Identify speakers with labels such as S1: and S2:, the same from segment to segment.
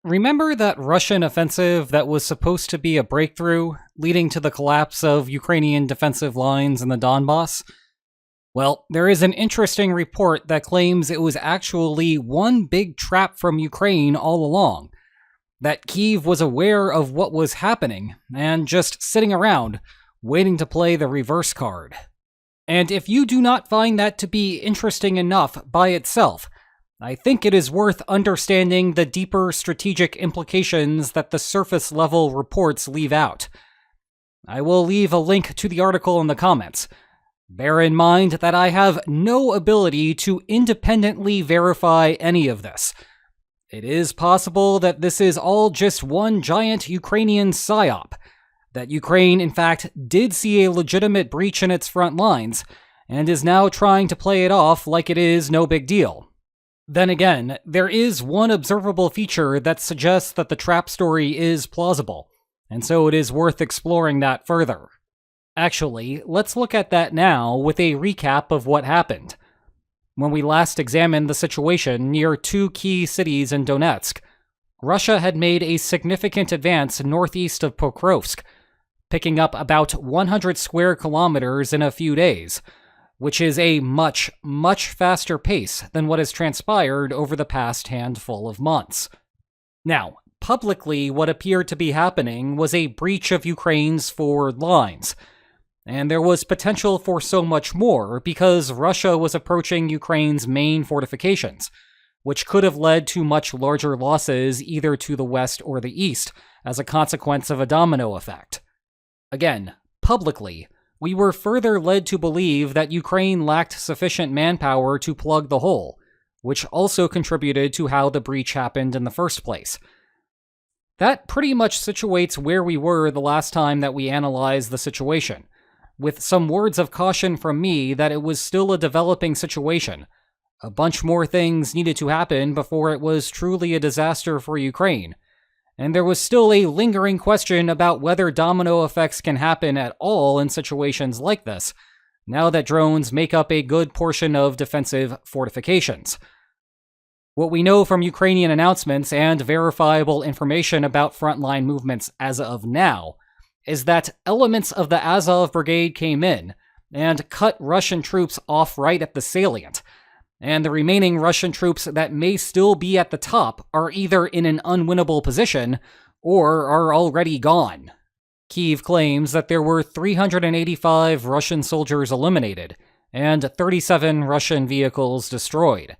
S1: Remember that Russian offensive that was supposed to be a breakthrough, leading to the collapse of Ukrainian defensive lines in the Donbass? Well, there is an interesting report that claims it was actually one big trap from Ukraine all along. That Kyiv was aware of what was happening and just sitting around, waiting to play the reverse card. And if you do not find that to be interesting enough by itself, I think it is worth understanding the deeper strategic implications that the surface-level reports leave out. I will leave a link to the article in the comments. Bear in mind that I have no ability to independently verify any of this. It is possible that this is all just one giant Ukrainian psyop, that Ukraine, in fact, did see a legitimate breach in its front lines, and is now trying to play it off like it is no big deal. Then again, there is one observable feature that suggests that the trap story is plausible, and so it is worth exploring that further. Actually, let's look at that now with a recap of what happened. When we last examined the situation near two key cities in Donetsk, Russia had made a significant advance northeast of Pokrovsk, picking up about 100 square kilometers in a few days, which is a much, much faster pace than what has transpired over the past handful of months. Now, publicly, what appeared to be happening was a breach of Ukraine's forward lines, and there was potential for so much more because Russia was approaching Ukraine's main fortifications, which could have led to much larger losses either to the west or the east as a consequence of a domino effect. Again, publicly, we were further led to believe that Ukraine lacked sufficient manpower to plug the hole, which also contributed to how the breach happened in the first place. That pretty much situates where we were the last time that we analyzed the situation, with some words of caution from me that it was still a developing situation. A bunch more things needed to happen before it was truly a disaster for Ukraine. And there was still a lingering question about whether domino effects can happen at all in situations like this, now that drones make up a good portion of defensive fortifications. What we know from Ukrainian announcements and verifiable information about frontline movements as of now is that elements of the Azov Brigade came in and cut Russian troops off right at the salient, and the remaining Russian troops that may still be at the top are either in an unwinnable position or are already gone. Kyiv claims that there were 385 Russian soldiers eliminated and 37 Russian vehicles destroyed.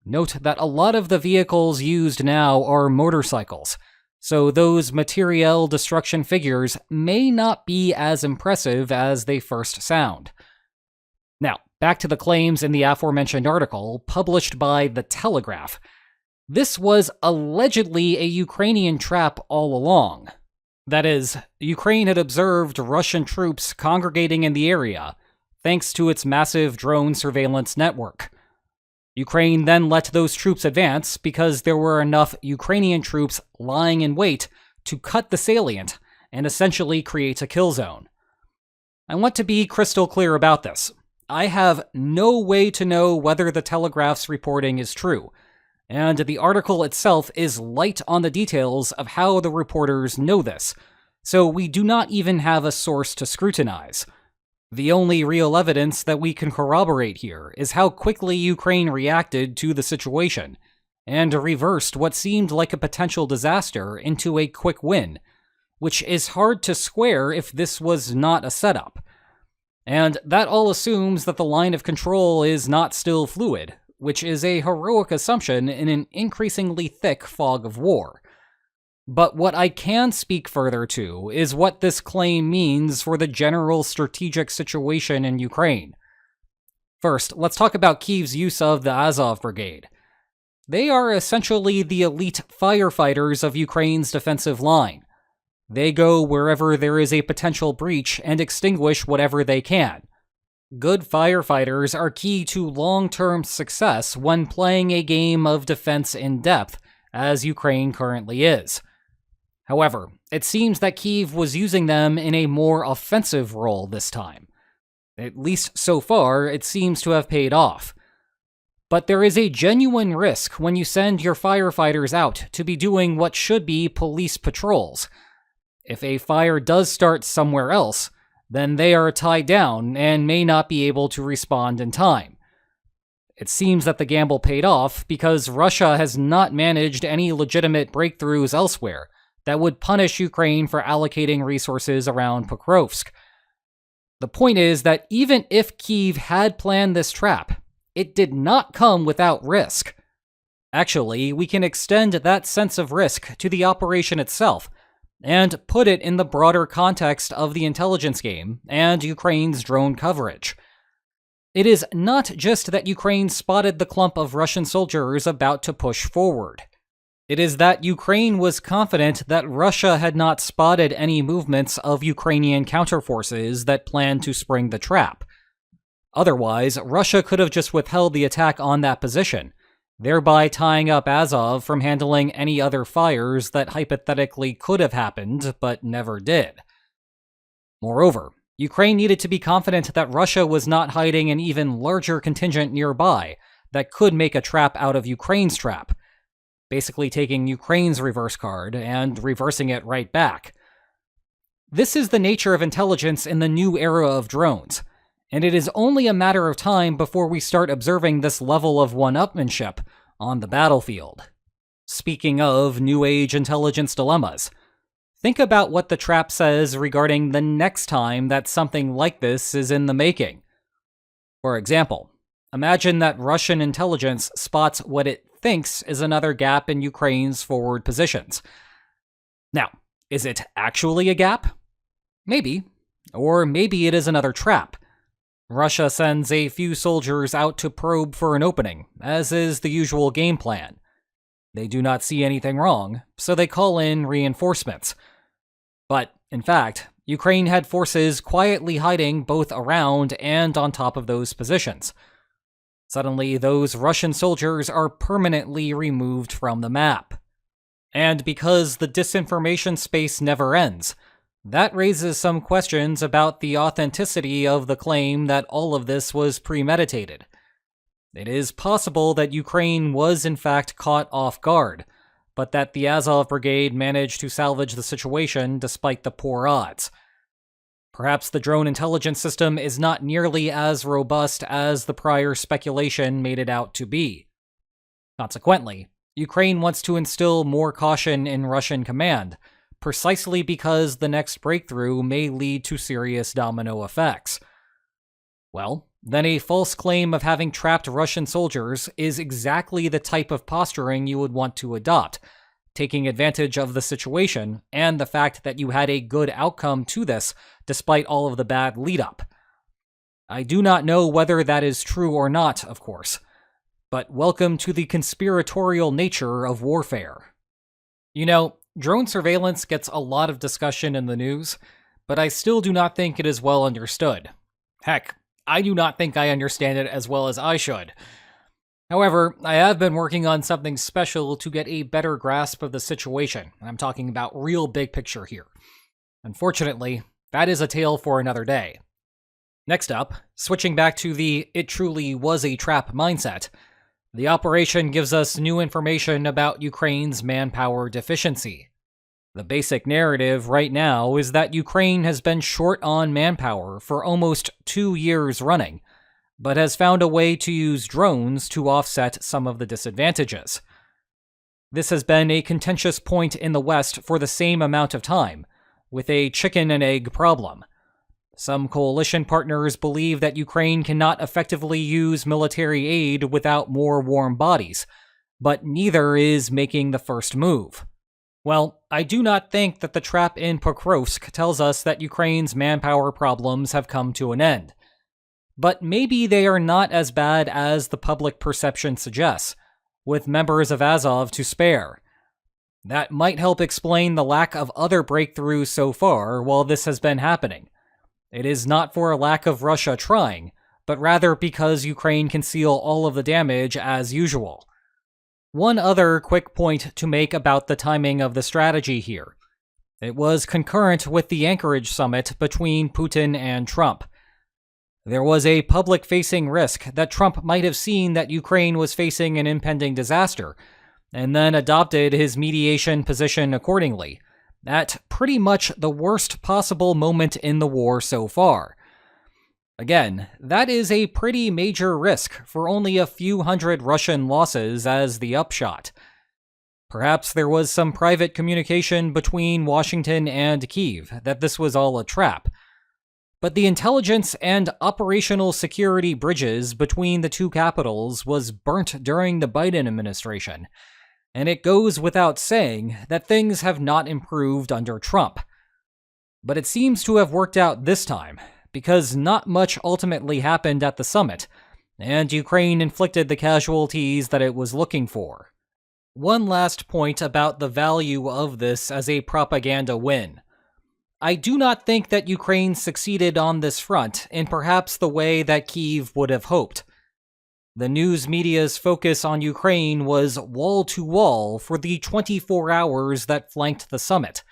S1: Note that a lot of the vehicles used now are motorcycles, so those materiel destruction figures may not be as impressive as they first sound. Now, back to the claims in the aforementioned article, published by The Telegraph. This was allegedly a Ukrainian trap all along. That is, Ukraine had observed Russian troops congregating in the area, thanks to its massive drone surveillance network. Ukraine then let those troops advance because there were enough Ukrainian troops lying in wait to cut the salient and essentially create a kill zone. I want to be crystal clear about this. I have no way to know whether the Telegraph's reporting is true, and the article itself is light on the details of how the reporters know this, so we do not even have a source to scrutinize. The only real evidence that we can corroborate here is how quickly Ukraine reacted to the situation, and reversed what seemed like a potential disaster into a quick win, which is hard to square if this was not a setup. And that all assumes that the line of control is not still fluid, which is a heroic assumption in an increasingly thick fog of war. But what I can speak further to is what this claim means for the general strategic situation in Ukraine. First, let's talk about Kyiv's use of the Azov Brigade. They are essentially the elite firefighters of Ukraine's defensive line. They go wherever there is a potential breach and extinguish whatever they can. Good firefighters are key to long-term success when playing a game of defense in depth, as Ukraine currently is. However, it seems that Kyiv was using them in a more offensive role this time. At least so far, it seems to have paid off. But there is a genuine risk when you send your firefighters out to be doing what should be police patrols. If a fire does start somewhere else, then they are tied down and may not be able to respond in time. It seems that the gamble paid off because Russia has not managed any legitimate breakthroughs elsewhere that would punish Ukraine for allocating resources around Pokrovsk. The point is that even if Kyiv had planned this trap, it did not come without risk. Actually, we can extend that sense of risk to the operation itself and put it in the broader context of the intelligence game and Ukraine's drone coverage. It is not just that Ukraine spotted the clump of Russian soldiers about to push forward. It is that Ukraine was confident that Russia had not spotted any movements of Ukrainian counterforces that planned to spring the trap. Otherwise, Russia could have just withheld the attack on that position, thereby tying up Azov from handling any other fires that hypothetically could have happened but never did. Moreover, Ukraine needed to be confident that Russia was not hiding an even larger contingent nearby that could make a trap out of Ukraine's trap, basically taking Ukraine's reverse card and reversing it right back. This is the nature of intelligence in the new era of drones, and it is only a matter of time before we start observing this level of one-upmanship on the battlefield. Speaking of New Age intelligence dilemmas, think about what the trap says regarding the next time that something like this is in the making. For example, imagine that Russian intelligence spots what it thinks is another gap in Ukraine's forward positions. Now, is it actually a gap? Maybe. Or maybe it is another trap. Russia sends a few soldiers out to probe for an opening, as is the usual game plan. They do not see anything wrong, so they call in reinforcements. But, in fact, Ukraine had forces quietly hiding both around and on top of those positions. Suddenly, those Russian soldiers are permanently removed from the map. And because the disinformation space never ends, that raises some questions about the authenticity of the claim that all of this was premeditated. It is possible that Ukraine was in fact caught off guard, but that the Azov Brigade managed to salvage the situation despite the poor odds. Perhaps the drone intelligence system is not nearly as robust as the prior speculation made it out to be. Consequently, Ukraine wants to instill more caution in Russian command, precisely because the next breakthrough may lead to serious domino effects. Well, then a false claim of having trapped Russian soldiers is exactly the type of posturing you would want to adopt, taking advantage of the situation and the fact that you had a good outcome to this despite all of the bad lead-up. I do not know whether that is true or not, of course, but welcome to the conspiratorial nature of warfare. You know, drone surveillance gets a lot of discussion in the news, but I still do not think it is well understood. Heck, I do not think I understand it as well as I should. However, I have been working on something special to get a better grasp of the situation. I'm talking about real big picture here. Unfortunately, that is a tale for another day. Next up, switching back to the "it truly was a trap" mindset, the operation gives us new information about Ukraine's manpower deficiency. The basic narrative right now is that Ukraine has been short on manpower for almost 2 years running, but has found a way to use drones to offset some of the disadvantages. This has been a contentious point in the West for the same amount of time, with a chicken and egg problem. Some coalition partners believe that Ukraine cannot effectively use military aid without more warm bodies, but neither is making the first move. Well, I do not think that the trap in Pokrovsk tells us that Ukraine's manpower problems have come to an end. But maybe they are not as bad as the public perception suggests, with members of Azov to spare. That might help explain the lack of other breakthroughs so far while this has been happening. It is not for a lack of Russia trying, but rather because Ukraine can seal all of the damage as usual. One other quick point to make about the timing of the strategy here. It was concurrent with the Anchorage summit between Putin and Trump. There was a public-facing risk that Trump might have seen that Ukraine was facing an impending disaster, and then adopted his mediation position accordingly, at pretty much the worst possible moment in the war so far. Again, that is a pretty major risk for only a few hundred Russian losses as the upshot. Perhaps there was some private communication between Washington and Kyiv that this was all a trap. But the intelligence and operational security bridges between the two capitals was burnt during the Biden administration, and it goes without saying that things have not improved under Trump. But it seems to have worked out this time, because not much ultimately happened at the summit, and Ukraine inflicted the casualties that it was looking for. One last point about the value of this as a propaganda win. I do not think that Ukraine succeeded on this front in perhaps the way that Kyiv would have hoped. The news media's focus on Ukraine was wall-to-wall for the 24 hours that flanked the summit.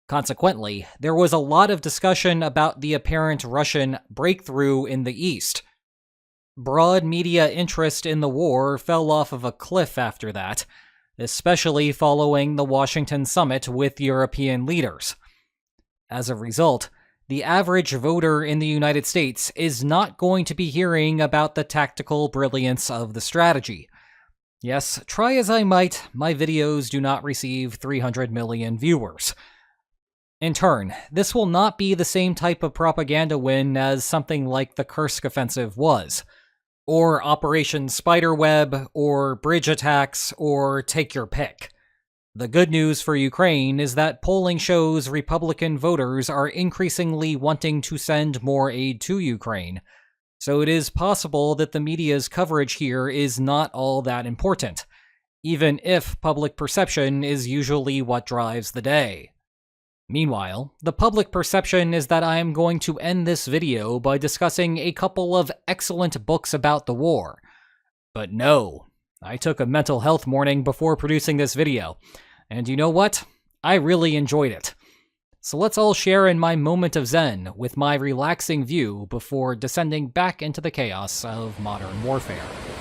S1: Consequently, there was a lot of discussion about the apparent Russian breakthrough in the east. Broad media interest in the war fell off of a cliff after that, especially following the Washington summit with European leaders. As a result, the average voter in the United States is not going to be hearing about the tactical brilliance of the strategy. Yes, try as I might, my videos do not receive 300 million viewers. In turn, this will not be the same type of propaganda win as something like the Kursk offensive was, or Operation Spiderweb, or bridge attacks, or take your pick. The good news for Ukraine is that polling shows Republican voters are increasingly wanting to send more aid to Ukraine, so it is possible that the media's coverage here is not all that important, even if public perception is usually what drives the day. Meanwhile, the public perception is that I am going to end this video by discussing a couple of excellent books about the war. But no, I took a mental health morning before producing this video, and you know what? I really enjoyed it. So let's all share in my moment of zen with my relaxing view before descending back into the chaos of modern warfare.